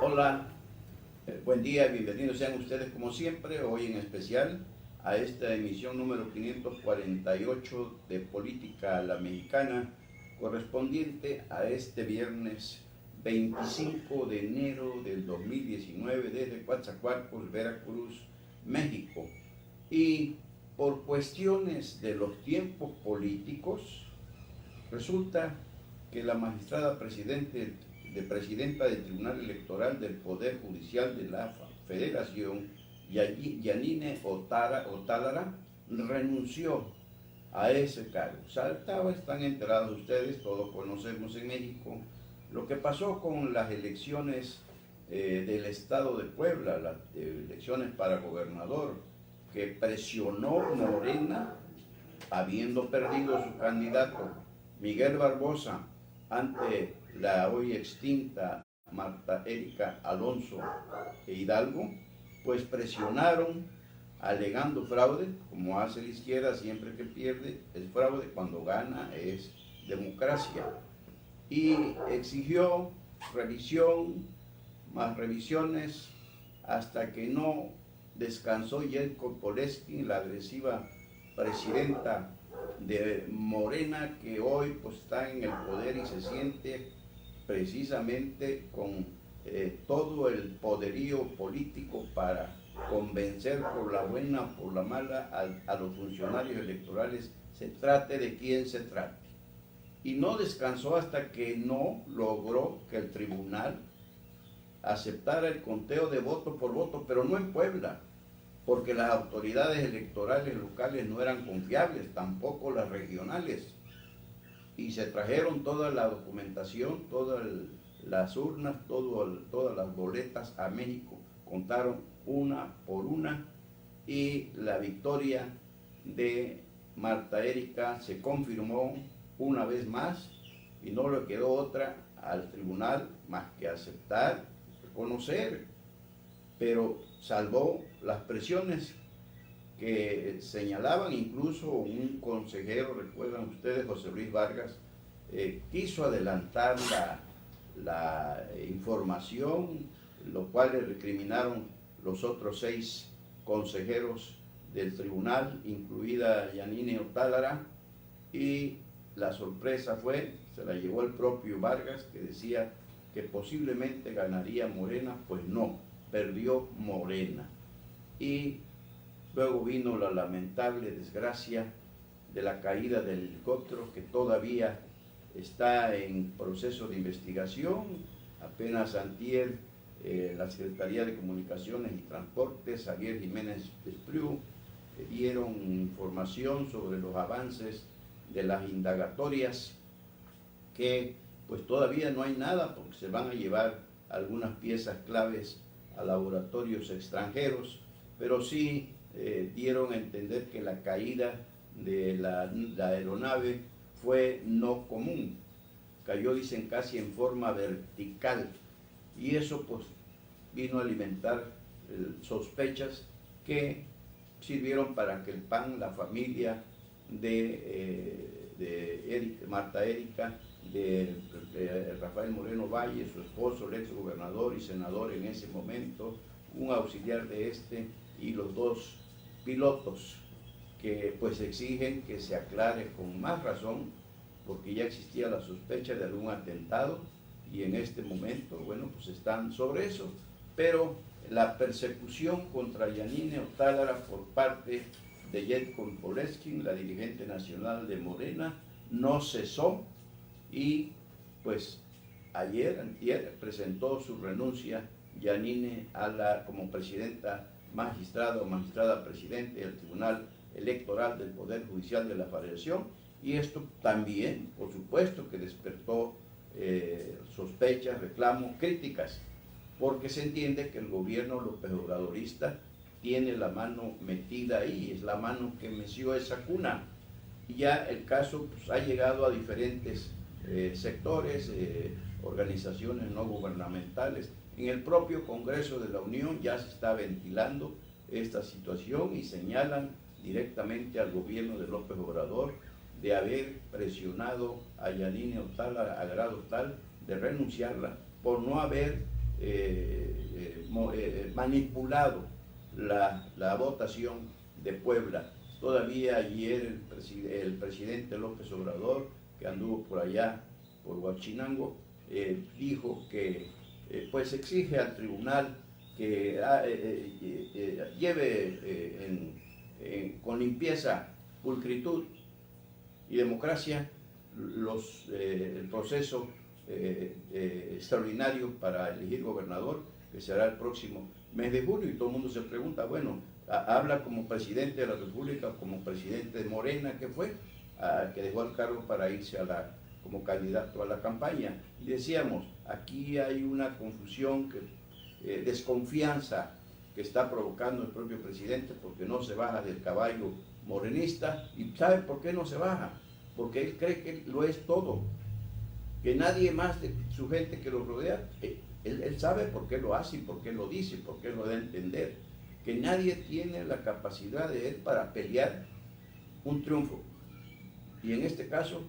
Hola, buen día, bienvenidos sean ustedes como siempre, hoy en especial a esta emisión número 548 de Política a la Mexicana, correspondiente a este viernes 25 de enero del 2019 desde Coatzacoalcos, Veracruz, México. Y por cuestiones de los tiempos políticos, resulta que la magistrada presidenta del Tribunal Electoral del Poder Judicial de la Federación, Yanine Otálara, renunció a ese cargo. Están enterados ustedes, todos conocemos en México lo que pasó con las elecciones del estado de Puebla, las elecciones para gobernador, que presionó Morena, habiendo perdido su candidato Miguel Barbosa ante la hoy extinta Marta Erika Alonso Hidalgo, pues presionaron alegando fraude, como hace la izquierda siempre que pierde, es fraude, cuando gana es democracia, y exigió revisión, más revisiones, hasta que no descansó Jelko Poleskin, la agresiva presidenta de Morena, que hoy pues está en el poder y se siente precisamente con todo el poderío político para convencer por la buena o por la mala a los funcionarios electorales, se trate de quien se trate. Y no descansó hasta que no logró que el tribunal aceptara el conteo de voto por voto, pero no en Puebla, porque las autoridades electorales locales no eran confiables, tampoco las regionales. Y se trajeron toda la documentación, todas las urnas, todas las boletas a México, contaron una por una, y la victoria de Marta Erika se confirmó una vez más, y no le quedó otra al tribunal más que aceptar, reconocer, pero salvó las presiones que señalaban. Incluso un consejero, recuerdan ustedes, José Luis Vargas, quiso adelantar la información, lo cual le recriminaron los otros 6 consejeros del tribunal, incluida Yanine Otálara, y la sorpresa fue, se la llevó el propio Vargas, que decía que posiblemente ganaría Morena. Pues no, perdió Morena. Y luego vino la lamentable desgracia de la caída del helicóptero, que todavía está en proceso de investigación. Apenas antier, la Secretaría de Comunicaciones y Transportes, Javier Jiménez Espriu, dieron información sobre los avances de las indagatorias, que pues todavía no hay nada, porque se van a llevar algunas piezas claves a laboratorios extranjeros, pero sí dieron a entender que la caída de la aeronave fue no común, cayó, dicen, casi en forma vertical, y eso pues vino a alimentar sospechas que sirvieron para que el PAN, la familia de Marta Erika, de Rafael Moreno Valle, su esposo, el ex gobernador y senador en ese momento, un auxiliar de este, y los 2 pilotos, que pues exigen que se aclare con más razón, porque ya existía la sospecha de algún atentado, y en este momento, bueno, pues están sobre eso. Pero la persecución contra Yanine Otálara por parte de Jelko Poleskin, la dirigente nacional de Morena, no cesó, y pues antier, presentó su renuncia Yanine como magistrada presidente del Tribunal Electoral del Poder Judicial de la Federación, y esto también, por supuesto, que despertó sospechas, reclamos, críticas, porque se entiende que el gobierno López Obradorista tiene la mano metida ahí, es la mano que meció esa cuna, y ya el caso pues ha llegado a diferentes sectores, organizaciones no gubernamentales. En el propio Congreso de la Unión ya se está ventilando esta situación y señalan directamente al gobierno de López Obrador de haber presionado a Yanine Otálara a grado tal de renunciarla por no haber manipulado la votación de Puebla. Todavía ayer el presidente López Obrador, que anduvo por allá, por Huachinango, dijo que pues exige al tribunal que lleve con limpieza, pulcritud y democracia el proceso extraordinario para elegir gobernador, que será el próximo mes de julio. Y todo el mundo se pregunta, bueno, habla como presidente de la República, como presidente de Morena, que fue, que dejó el cargo para irse como candidato a la campaña. Y decíamos, aquí hay una confusión, desconfianza que está provocando el propio presidente, porque no se baja del caballo morenista. ¿Y sabe por qué no se baja? Porque él cree que lo es todo, que nadie más de su gente que lo rodea, él sabe por qué lo hace y por qué lo dice, por qué lo da a entender, que nadie tiene la capacidad de él para pelear un triunfo. Y en este caso,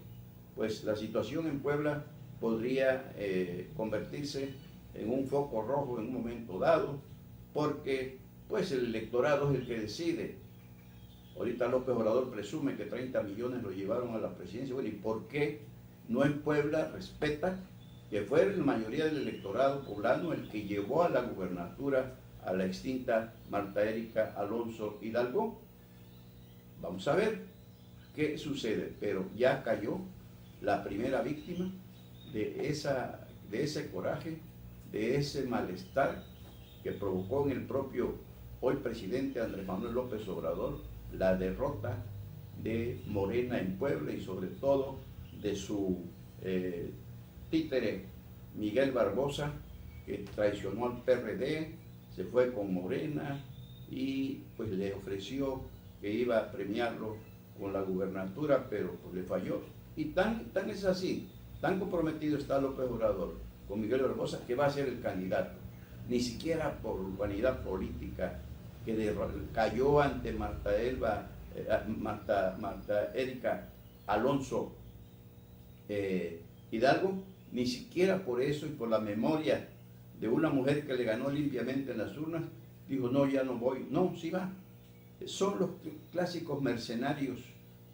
pues la situación en Puebla podría convertirse en un foco rojo en un momento dado, porque pues el electorado es el que decide. Ahorita López Obrador presume que 30 millones lo llevaron a la presidencia. Bueno, ¿y por qué no en Puebla respeta que fue la mayoría del electorado poblano el que llevó a la gubernatura a la extinta Marta Erika Alonso Hidalgo? Vamos a ver qué sucede, pero ya cayó la primera víctima de ese coraje, de ese malestar que provocó en el propio hoy presidente Andrés Manuel López Obrador la derrota de Morena en Puebla y sobre todo de su títere Miguel Barbosa, que traicionó al PRD, se fue con Morena y pues le ofreció que iba a premiarlo con la gubernatura, pero pues le falló. Y tan es así, tan comprometido está López Obrador con Miguel Barbosa, que va a ser el candidato. Ni siquiera por vanidad política, que cayó ante Marta Erika Alonso Hidalgo, ni siquiera por eso y por la memoria de una mujer que le ganó limpiamente en las urnas, dijo, no, ya no voy. No, sí va. Son los clásicos mercenarios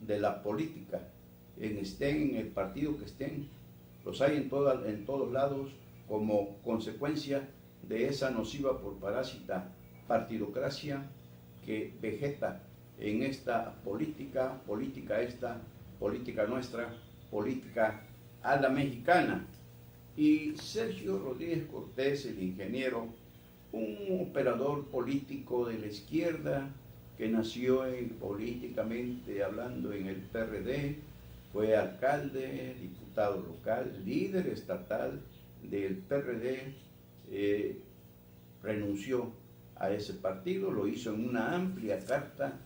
de la política, estén en el partido que estén, los hay en todos lados, como consecuencia de esa nociva por parásita partidocracia que vegeta en esta política nuestra, política a la mexicana. Y Sergio Rodríguez Cortés, el ingeniero, un operador político de la izquierda que nació políticamente hablando en el PRD, fue alcalde, diputado local, líder estatal del PRD, renunció a ese partido, lo hizo en una amplia carta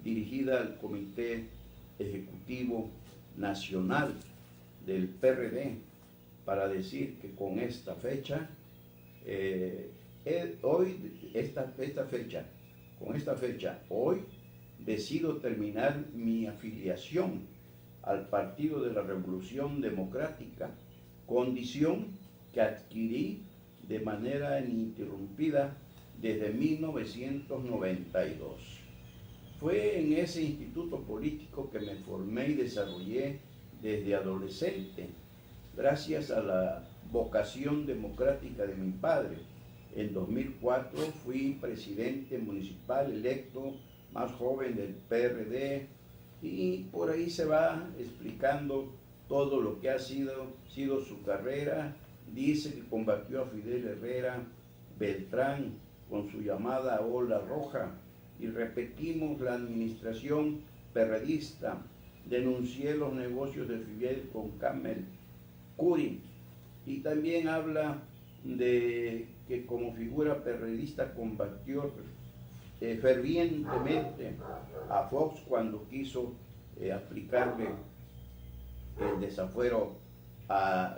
dirigida al Comité Ejecutivo Nacional del PRD para decir que con esta fecha, hoy decido terminar mi afiliación al Partido de la Revolución Democrática, condición que adquirí de manera ininterrumpida desde 1992. Fue en ese instituto político que me formé y desarrollé desde adolescente, gracias a la vocación democrática de mi padre. En 2004 fui presidente municipal electo, más joven del PRD, y por ahí se va explicando todo lo que ha sido su carrera. Dice que combatió a Fidel Herrera Beltrán con su llamada Ola Roja, y repetimos la administración perredista. Denuncié los negocios de Fidel con Camel Curi, y también habla de que como figura perredista combatió fervientemente a Fox cuando quiso aplicarle el desafuero a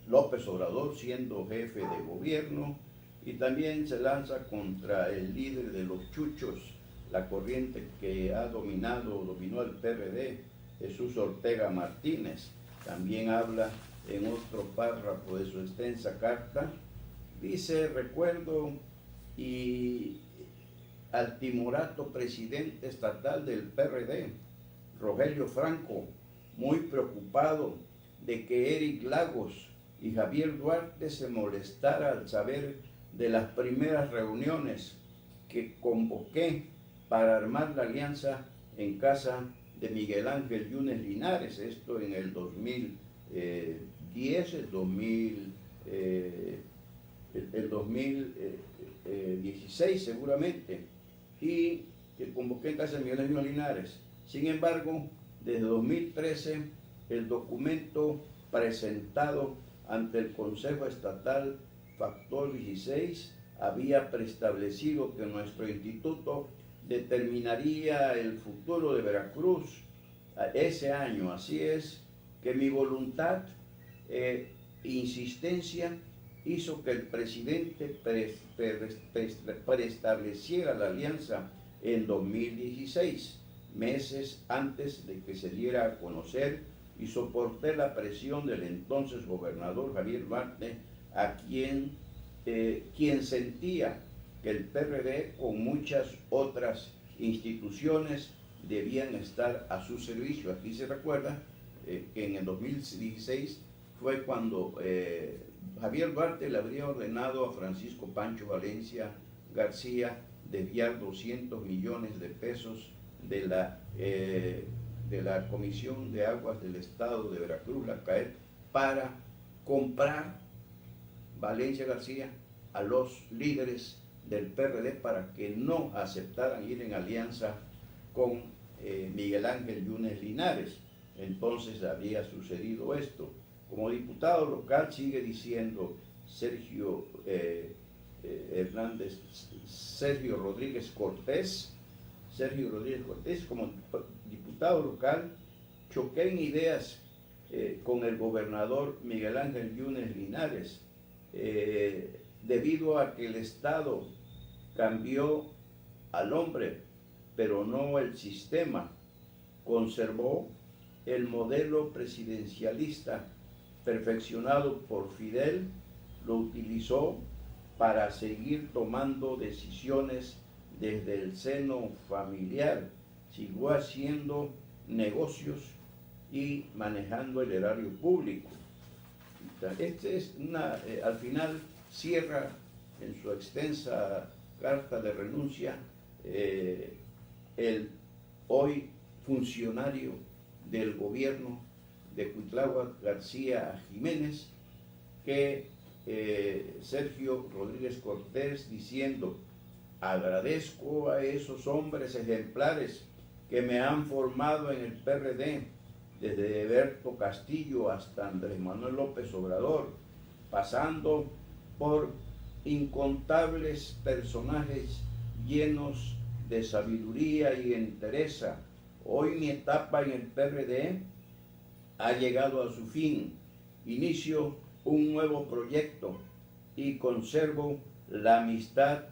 López Obrador siendo jefe de gobierno, y también se lanza contra el líder de los chuchos, la corriente que dominó el PRD, Jesús Ortega Martínez. También habla en otro párrafo de su extensa carta Dice, recuerdo y al timorato presidente estatal del PRD, Rogelio Franco, muy preocupado de que Eric Lagos y Javier Duarte se molestara al saber de las primeras reuniones que convoqué para armar la alianza en casa de Miguel Ángel Yunes Linares, esto en el 2010, el 2016 seguramente, y que convoqué en casa de Miguel Ángel Linares. Sin embargo, desde 2013, el documento presentado ante el Consejo Estatal Factor 16 había preestablecido que nuestro instituto determinaría el futuro de Veracruz ese año. Así es que mi voluntad e insistencia hizo que el presidente preestableciera la alianza en 2016, meses antes de que se diera a conocer, y soporté la presión del entonces gobernador Javier Duarte, a quien sentía que el PRD con muchas otras instituciones debían estar a su servicio. Aquí se recuerda que en el 2016 fue cuando Javier Duarte le habría ordenado a Francisco Pancho Valencia García desviar 200 millones de pesos de la Comisión de Aguas del Estado de Veracruz, la CAED, para comprar Valencia García a los líderes del PRD para que no aceptaran ir en alianza con Miguel Ángel Yunes Linares. Entonces había sucedido esto. Como diputado local sigue diciendo Sergio Rodríguez Cortés, como diputado local, choqué en ideas con el gobernador Miguel Ángel Yunes Linares, debido a que el Estado cambió al hombre, pero no el sistema. Conservó el modelo presidencialista perfeccionado por Fidel, lo utilizó para seguir tomando decisiones desde el seno familiar, siguió haciendo negocios y manejando el erario público. Este es al final cierra en su extensa carta de renuncia el hoy funcionario del gobierno de Cuitláhuac García Jiménez, que Sergio Rodríguez Cortés, diciendo: agradezco a esos hombres ejemplares que me han formado en el PRD, desde Eberto Castillo hasta Andrés Manuel López Obrador, pasando por incontables personajes llenos de sabiduría y entereza. Hoy mi etapa en el PRD ha llegado a su fin. Inicio un nuevo proyecto y conservo la amistad,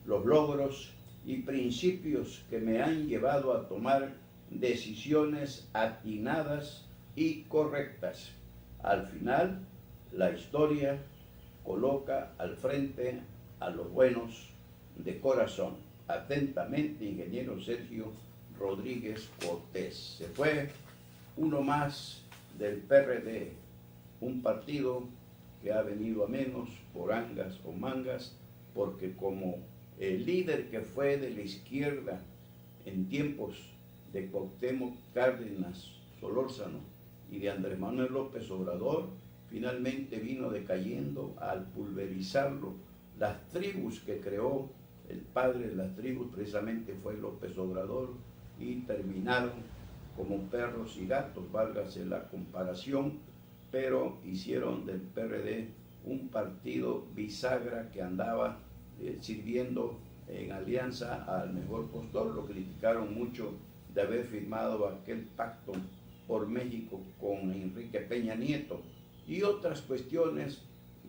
los logros y principios que me han llevado a tomar decisiones atinadas y correctas. Al final, la historia coloca al frente a los buenos de corazón. Atentamente, ingeniero Sergio Rodríguez Cortés. Se fue uno más del PRD, un partido que ha venido a menos por angas o mangas, porque como el líder que fue de la izquierda en tiempos de Cuauhtémoc Cárdenas Solórzano y de Andrés Manuel López Obrador, finalmente vino decayendo al pulverizarlo. Las tribus que creó el padre de las tribus precisamente fue López Obrador, y terminaron como perros y gatos, válgase la comparación, pero hicieron del PRD un partido bisagra que andaba sirviendo en alianza al mejor postor. Lo criticaron mucho de haber firmado aquel pacto por México con Enrique Peña Nieto y otras cuestiones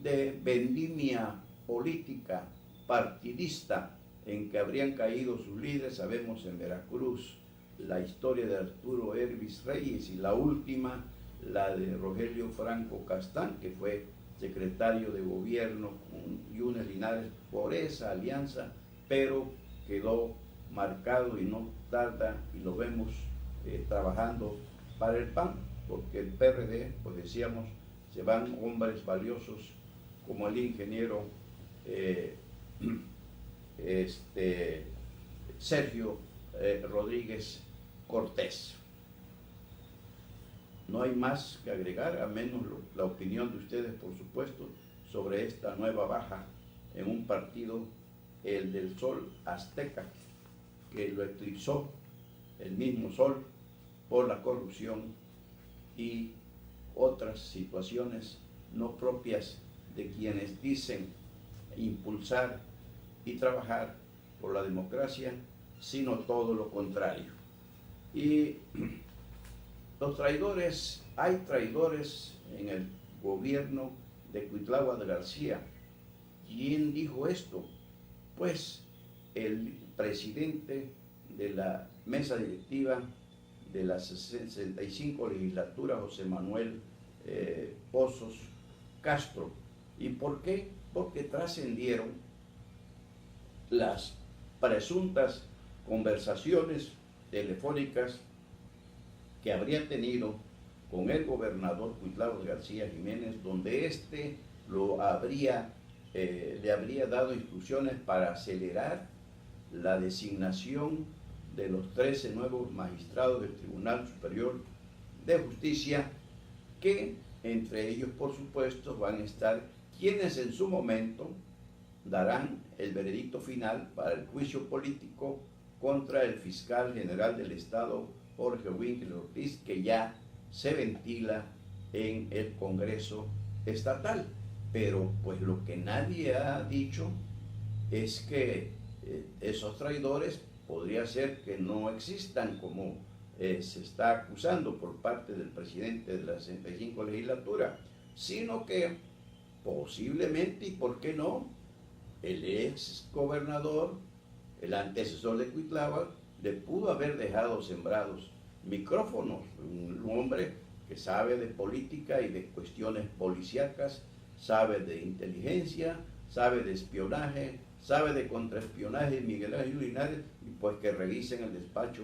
de vendimia política partidista en que habrían caído sus líderes. Sabemos en Veracruz la historia de Arturo Hervis Reyes, y la última, la de Rogelio Franco Castán, que fue secretario de gobierno con Yunes Linares por esa alianza, pero quedó marcado y no tarda, y lo vemos trabajando para el PAN, porque el PRD, pues decíamos, se van hombres valiosos como el ingeniero Sergio Rodríguez Cortés. No hay más que agregar, a menos la opinión de ustedes, por supuesto, sobre esta nueva baja en un partido, el del Sol Azteca, que lo eclipsó el mismo Sol por la corrupción y otras situaciones no propias de quienes dicen impulsar y trabajar por la democracia, sino todo lo contrario. Y los traidores, hay traidores en el gobierno de Cuitláhuac García. ¿Quién dijo esto? Pues el presidente de la mesa directiva de la 65 legislatura, José Manuel Pozos Castro. ¿Y por qué? Porque trascendieron las presuntas conversaciones telefónicas que habría tenido con el gobernador Cuitláhuac García Jiménez, donde éste le habría dado instrucciones para acelerar la designación de los 13 nuevos magistrados del Tribunal Superior de Justicia, que entre ellos, por supuesto, van a estar quienes en su momento darán el veredicto final para el juicio político contra el fiscal general del Estado, Jorge Winkel Ortiz, que ya se ventila en el Congreso estatal. Pero pues lo que nadie ha dicho es que esos traidores podría ser que no existan como se está acusando por parte del presidente de la 65 legislatura, sino que posiblemente, y por qué no, el ex gobernador, el antecesor de Cuitláhuac, le pudo haber dejado sembrados micrófonos, un hombre que sabe de política y de cuestiones policíacas, sabe de inteligencia, sabe de espionaje, sabe de contraespionaje, Miguel Ángel Linares, y pues que revisen el despacho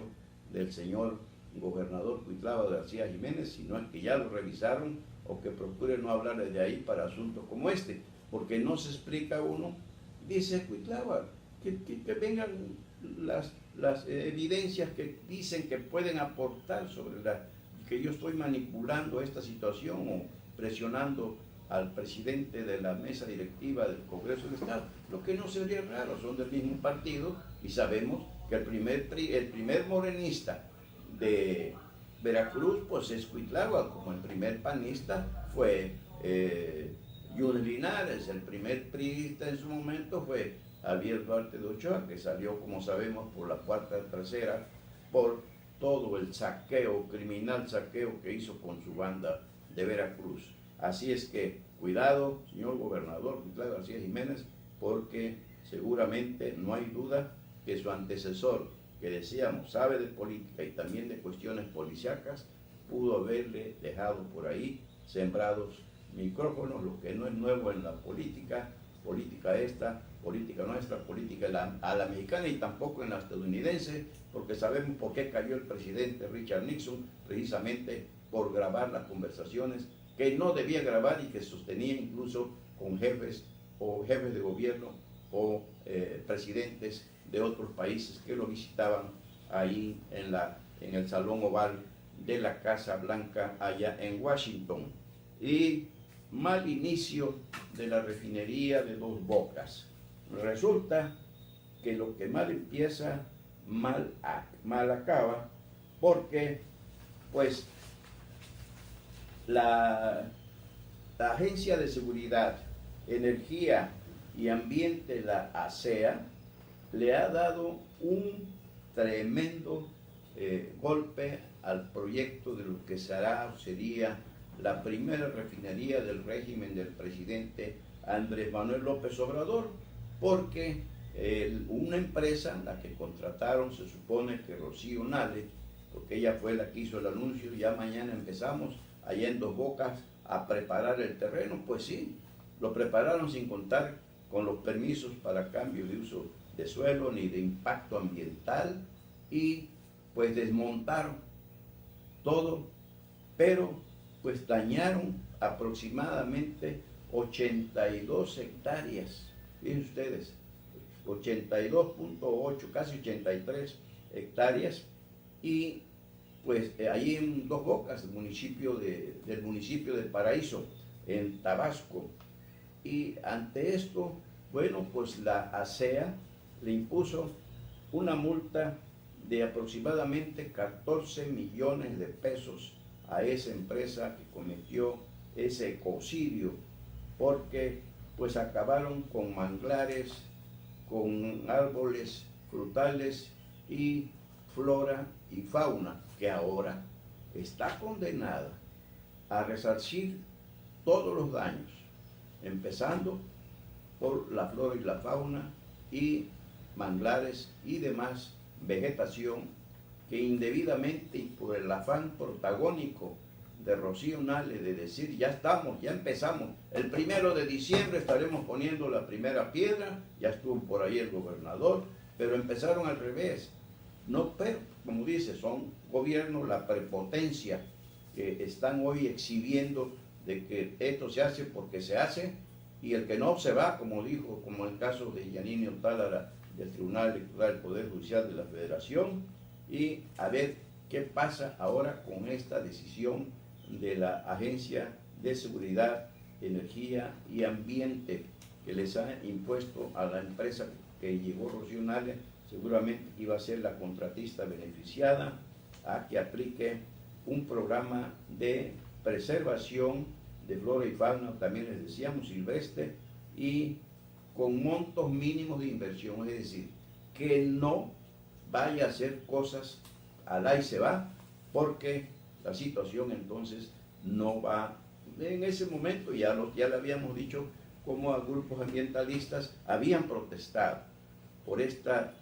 del señor gobernador Cuitláhuac García Jiménez, si no es que ya lo revisaron, o que procure no hablar desde ahí para asuntos como este, porque no se explica uno. Dice Cuitláhuac que vengan las evidencias que dicen que pueden aportar sobre que yo estoy manipulando esta situación o presionando al presidente de la mesa directiva del Congreso del Estado, lo que no sería raro, son del mismo partido, y sabemos que el primer morenista de Veracruz pues es Cuitláhuac, como el primer panista fue Yunes Linares, el primer priista en su momento fue Javier Duarte de Ochoa, que salió, como sabemos, por la puerta trasera por todo el saqueo, criminal saqueo que hizo con su banda de Veracruz. Así es que cuidado, señor gobernador Cuitláhuac García Jiménez, porque seguramente no hay duda que su antecesor, que decíamos sabe de política y también de cuestiones policíacas, pudo haberle dejado por ahí sembrados micrófonos, lo que no es nuevo en la política esta, política nuestra, política a la mexicana y tampoco en la estadounidense, porque sabemos por qué cayó el presidente Richard Nixon, precisamente por grabar las conversaciones que no debía grabar y que sostenía incluso con jefes de gobierno o presidentes de otros países que lo visitaban ahí en el Salón Oval de la Casa Blanca allá en Washington. Y mal inicio de la refinería de Dos Bocas. Resulta que lo que mal empieza, mal acaba, porque pues la Agencia de Seguridad, Energía y Ambiente, la ASEA, le ha dado un tremendo golpe al proyecto de lo que sería la primera refinería del régimen del presidente Andrés Manuel López Obrador, porque una empresa, la que contrataron, se supone que Rocío Nale, porque ella fue la que hizo el anuncio, ya mañana empezamos allá en Dos Bocas a preparar el terreno, pues sí, lo prepararon sin contar con los permisos para cambio de uso de suelo ni de impacto ambiental y pues desmontaron todo, pero pues dañaron aproximadamente 82 hectáreas. Fíjense ustedes, 82.8, casi 83 hectáreas, y pues allí en Dos Bocas, del municipio de Paraíso, en Tabasco. Y ante esto, bueno, pues la ASEA le impuso una multa de aproximadamente 14 millones de pesos a esa empresa que cometió ese ecocidio, porque pues acabaron con manglares, con árboles frutales y flora y fauna, que ahora está condenada a resarcir todos los daños, empezando por la flora y la fauna y manglares y demás vegetación que indebidamente y por el afán protagónico de Rocío Nale de decir ya estamos, ya empezamos, el 1 de diciembre estaremos poniendo la primera piedra, ya estuvo por ahí el gobernador, pero empezaron al revés. No, pero como dice, son gobiernos, la prepotencia que están hoy exhibiendo de que esto se hace porque se hace, y el que no se va, como dijo, como el caso de Yanine Otálara del Tribunal Electoral del Poder Judicial de la Federación, y a ver qué pasa ahora con esta decisión de la Agencia de Seguridad, Energía y Ambiente que les ha impuesto a la empresa que llegó Rocío Nale. Seguramente iba a ser la contratista beneficiada a que aplique un programa de preservación de flora y fauna, también les decíamos silvestre, y con montos mínimos de inversión, es decir, que no vaya a hacer cosas al ahí se va, porque la situación entonces no va. En ese momento ya le habíamos dicho cómo a grupos ambientalistas habían protestado por este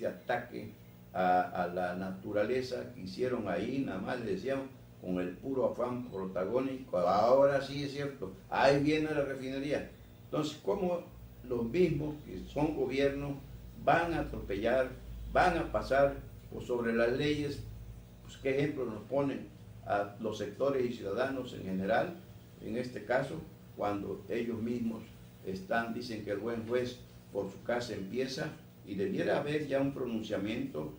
ataque a la naturaleza que hicieron ahí, nada más le decíamos, con el puro afán protagónico. Ahora sí es cierto, ahí viene la refinería. Entonces, ¿cómo los mismos que son gobiernos van a atropellar, van a pasar sobre las leyes? Pues, ¿qué ejemplo nos ponen a los sectores y ciudadanos en general? En este caso, cuando ellos mismos dicen que el buen juez por su casa empieza, y debiera haber ya un pronunciamiento,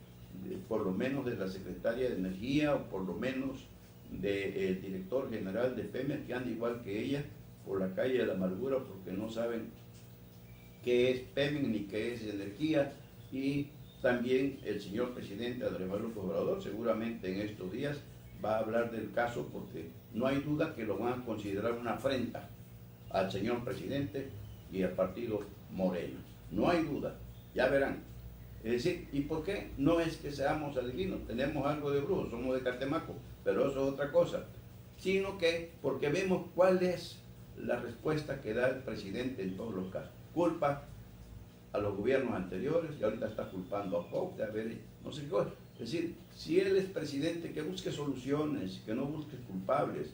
por lo menos de la Secretaria de Energía, o por lo menos del director general de Pemex, que anda igual que ella por la calle de la amargura, porque no saben qué es Pemex ni qué es energía. Y también el señor presidente Andrés Manuel López Obrador seguramente en estos días va a hablar del caso, porque no hay duda que lo van a considerar una afrenta al señor presidente y al partido Morena. No hay duda, ya verán. Es decir, ¿y por qué? No es que seamos adivinos, tenemos algo de brujos, somos de Catemaco, pero eso es otra cosa. Sino que porque vemos cuál es la respuesta que da el presidente en todos los casos. Culpa a los gobiernos anteriores y ahorita está culpando a Fox, a ver, no sé qué cosa. Es decir, si él es presidente, que busque soluciones, que no busque culpables,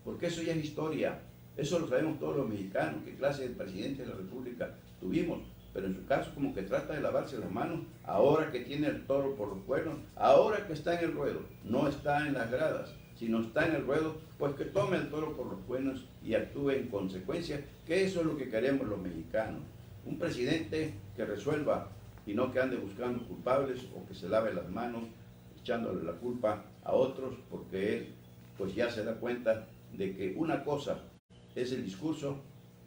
porque eso ya es historia. Eso lo sabemos todos los mexicanos, qué clase de presidente de la República tuvimos. Pero en su caso como que trata de lavarse las manos, ahora que tiene el toro por los cuernos, ahora que está en el ruedo, no está en las gradas, sino está en el ruedo, pues que tome el toro por los cuernos y actúe en consecuencia, que eso es lo que queremos los mexicanos. Un presidente que resuelva y no que ande buscando culpables o que se lave las manos echándole la culpa a otros, porque él pues ya se da cuenta de que una cosa es el discurso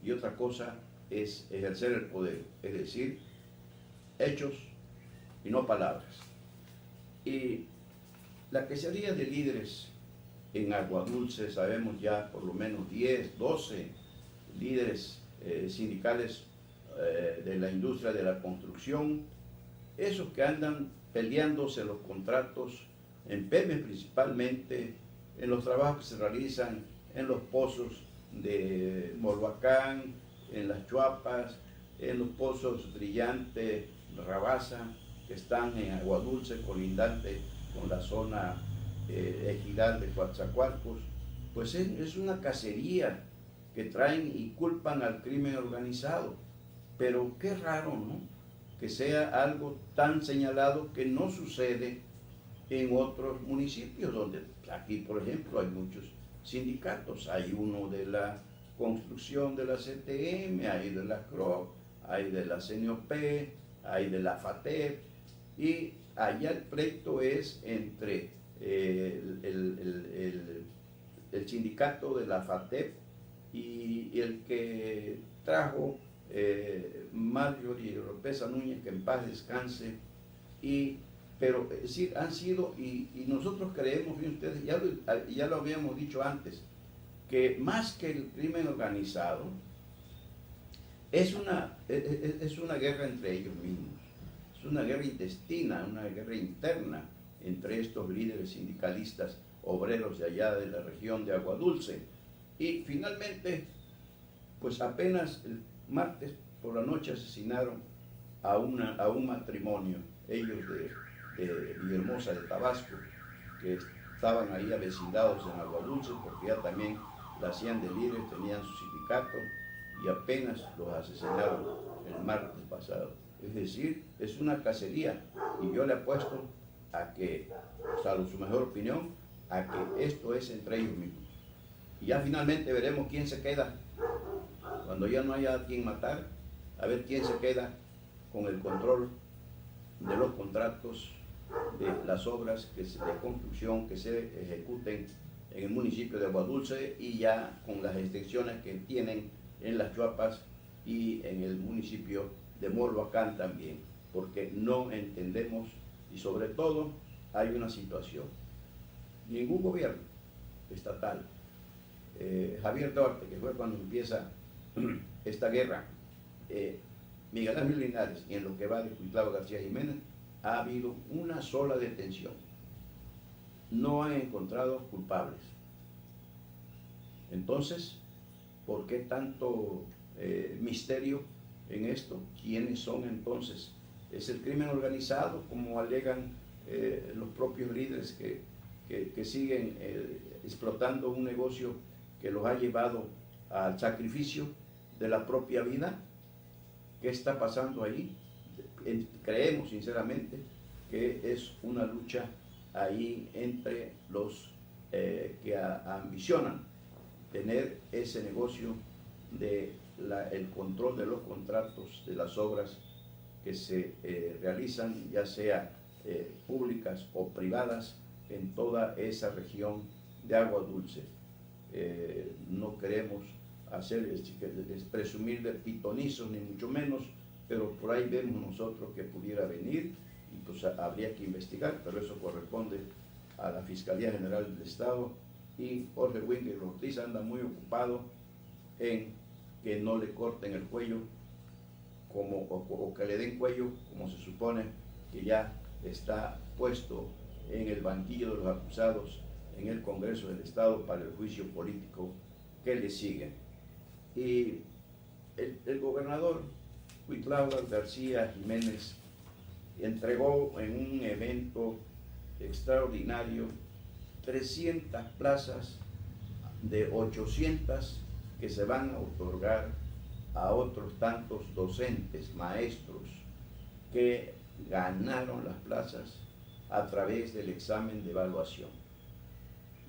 y otra cosa es ejercer el poder, es decir, hechos y no palabras. Y la quesería de líderes en Agua Dulce, sabemos ya por lo menos 10, 12 líderes sindicales de la industria de la construcción, esos que andan peleándose los contratos en Pemex principalmente, en los trabajos que se realizan en los pozos de Molhuacán, en las Chuapas, en los pozos Brillante, Rabasa, que están en Agua Dulce, colindante con la zona ejidal de Coatzacoalcos. Pues es una cacería que traen y culpan al crimen organizado. Pero qué raro, ¿no? Que sea algo tan señalado que no sucede en otros municipios, donde aquí, por ejemplo, hay muchos sindicatos. Hay uno de la construcción de la CTM, hay de la CROC, hay de la CNOP, hay de la FATEP, y allá el pleito es entre el sindicato de la FATEP y el que trajo Marjorie Oropesa Núñez, que en paz descanse. Pero es decir, han sido, y nosotros creemos, bien ustedes, ya lo habíamos dicho antes, que más que el crimen organizado, es una guerra entre ellos mismos, es una guerra intestina, una guerra interna entre estos líderes sindicalistas obreros de allá de la región de Aguadulce. Y finalmente, pues apenas el martes por la noche asesinaron a un matrimonio, ellos de Villahermosa de Tabasco, que estaban ahí avecindados en Aguadulce, porque ya también la hacían de líderes, tenían su sindicato, y apenas los asesinaron el martes pasado. Es decir, es una cacería, y yo le apuesto a que, salvo su mejor opinión, a que esto es entre ellos mismos. Y ya finalmente veremos quién se queda, cuando ya no haya a quien matar, a ver quién se queda con el control de los contratos de las obras de construcción que se ejecuten en el municipio de Aguadulce, y ya con las extensiones que tienen en Las Chuapas y en el municipio de Morboacán también, porque no entendemos, y sobre todo hay una situación: ningún gobierno estatal, Javier Duarte, que fue cuando empieza esta guerra, Miguel Ángel Linares, y en lo que va de Cuitlavo García Jiménez, ha habido una sola detención. No han encontrado culpables. Entonces, ¿por qué tanto misterio en esto? ¿Quiénes son entonces? ¿Es el crimen organizado, como alegan los propios líderes que siguen explotando un negocio que los ha llevado al sacrificio de la propia vida? ¿Qué está pasando ahí? Creemos sinceramente que es una lucha ahí entre los que ambicionan tener ese negocio de el control de los contratos de las obras que se realizan, ya sea públicas o privadas, en toda esa región de Aguadulce. No queremos presumir de pitonizos, ni mucho menos, pero por ahí vemos nosotros que pudiera venir, y pues habría que investigar, pero eso corresponde a la Fiscalía General del Estado, y Jorge Winker Ortiz anda muy ocupado en que no le corten el cuello o que le den cuello, como se supone que ya está puesto en el banquillo de los acusados en el Congreso del Estado para el juicio político que le sigue. Y el gobernador Cuitlavo García Jiménez entregó en un evento extraordinario 300 plazas de 800 que se van a otorgar a otros tantos docentes, maestros, que ganaron las plazas a través del examen de evaluación.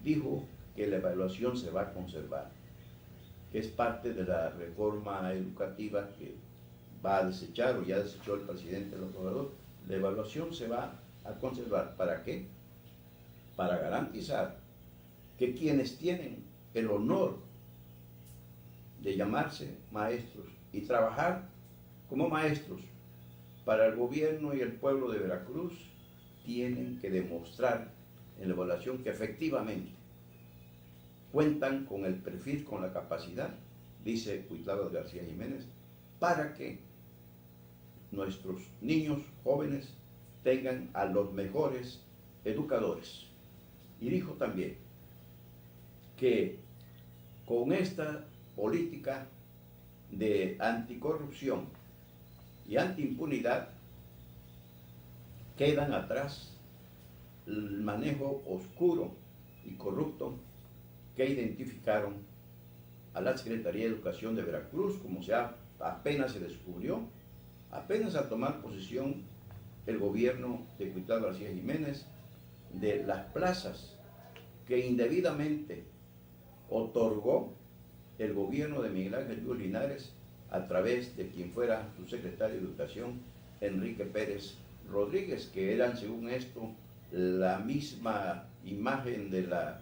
Dijo que la evaluación se va a conservar, que es parte de la reforma educativa que va a desechar, o ya desechó el presidente López Obrador. La evaluación se va a conservar. ¿Para qué? Para garantizar que quienes tienen el honor de llamarse maestros y trabajar como maestros para el gobierno y el pueblo de Veracruz tienen que demostrar en la evaluación que efectivamente cuentan con el perfil, con la capacidad, dice Cuitlavo García Jiménez, para que nuestros niños, jóvenes, tengan a los mejores educadores. Y dijo también que con esta política de anticorrupción y antiimpunidad quedan atrás el manejo oscuro y corrupto que identificaron a la Secretaría de Educación de Veracruz, como apenas se descubrió, apenas al tomar posesión el gobierno de Cuitlagua García Jiménez, de las plazas que indebidamente otorgó el gobierno de Miguel Ángel Yunes Linares a través de quien fuera su secretario de Educación, Enrique Pérez Rodríguez, que eran, según esto, la misma imagen de la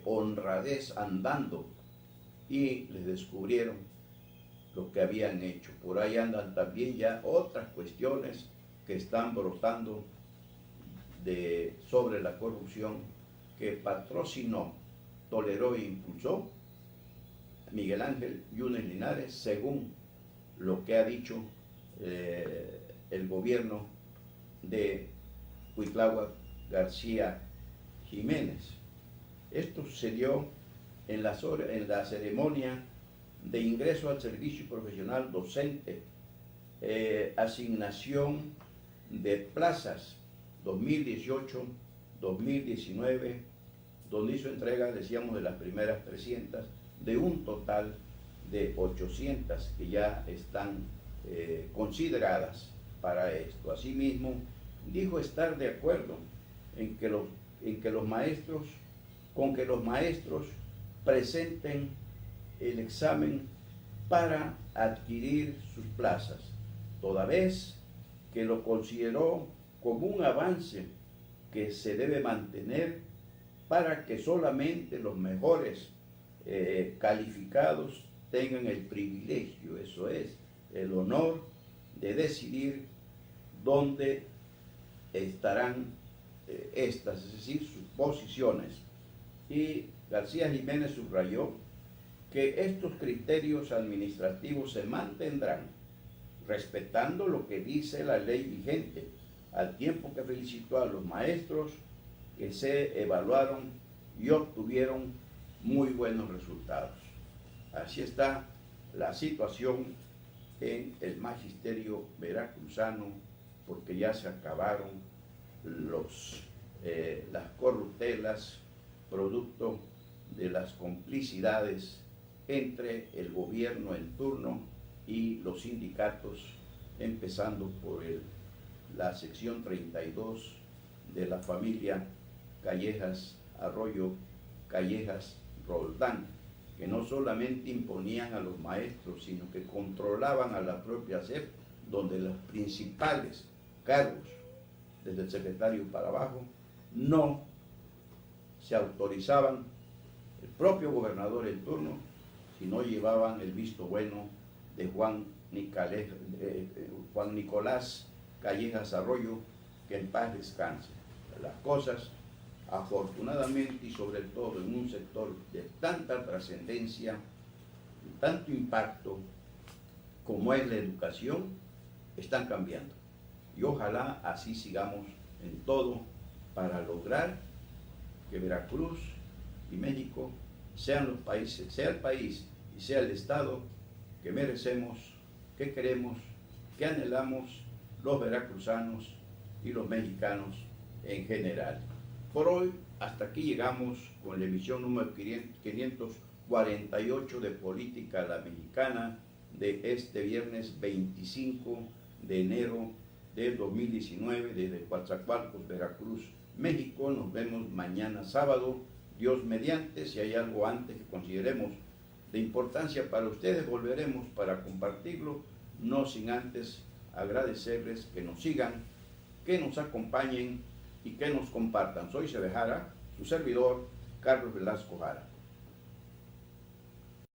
honradez andando, y les descubrieron lo que habían hecho. Por ahí andan también ya otras cuestiones que están brotando sobre la corrupción que patrocinó, toleró e impulsó Miguel Ángel Yunes Linares, según lo que ha dicho el gobierno de Cuitlagua García Jiménez. Esto sucedió en la ceremonia de ingreso al servicio profesional docente, asignación de plazas 2018-2019, donde hizo entrega, decíamos, de las primeras 300, de un total de 800 que ya están consideradas para esto. Asimismo, dijo estar de acuerdo en que los maestros presenten el examen para adquirir sus plazas, toda vez que lo consideró como un avance que se debe mantener para que solamente los mejores calificados tengan el privilegio, eso es, el honor de decidir dónde estarán estas, es decir, sus posiciones. Y García Jiménez subrayó que estos criterios administrativos se mantendrán respetando lo que dice la ley vigente, al tiempo que felicitó a los maestros que se evaluaron y obtuvieron muy buenos resultados. Así está la situación en el magisterio veracruzano, porque ya se acabaron las corruptelas producto de las complicidades entre el gobierno en turno y los sindicatos, empezando por la sección 32 de la familia Callejas Arroyo, Callejas Roldán, que no solamente imponían a los maestros, sino que controlaban a la propia SEP, donde los principales cargos, desde el secretario para abajo, no se autorizaban el propio gobernador en turno, si no llevaban el visto bueno de Juan Nicolás Callejas Arroyo, que en paz descanse. Las cosas, afortunadamente, y sobre todo en un sector de tanta trascendencia, de tanto impacto como es la educación, están cambiando. Y ojalá así sigamos en todo para lograr que Veracruz y México sean los países, sea el país y sea el Estado que merecemos, que queremos, que anhelamos los veracruzanos y los mexicanos en general. Por hoy, hasta aquí llegamos con la emisión número 548 de Política a la Mexicana de este viernes 25 de enero del 2019 desde Coatzacoalcos, Veracruz, México. Nos vemos mañana sábado, Dios mediante. Si hay algo antes que consideremos de importancia para ustedes, volveremos para compartirlo, no sin antes agradecerles que nos sigan, que nos acompañen y que nos compartan. Soy Sebejara, su servidor, Carlos Velasco Jara.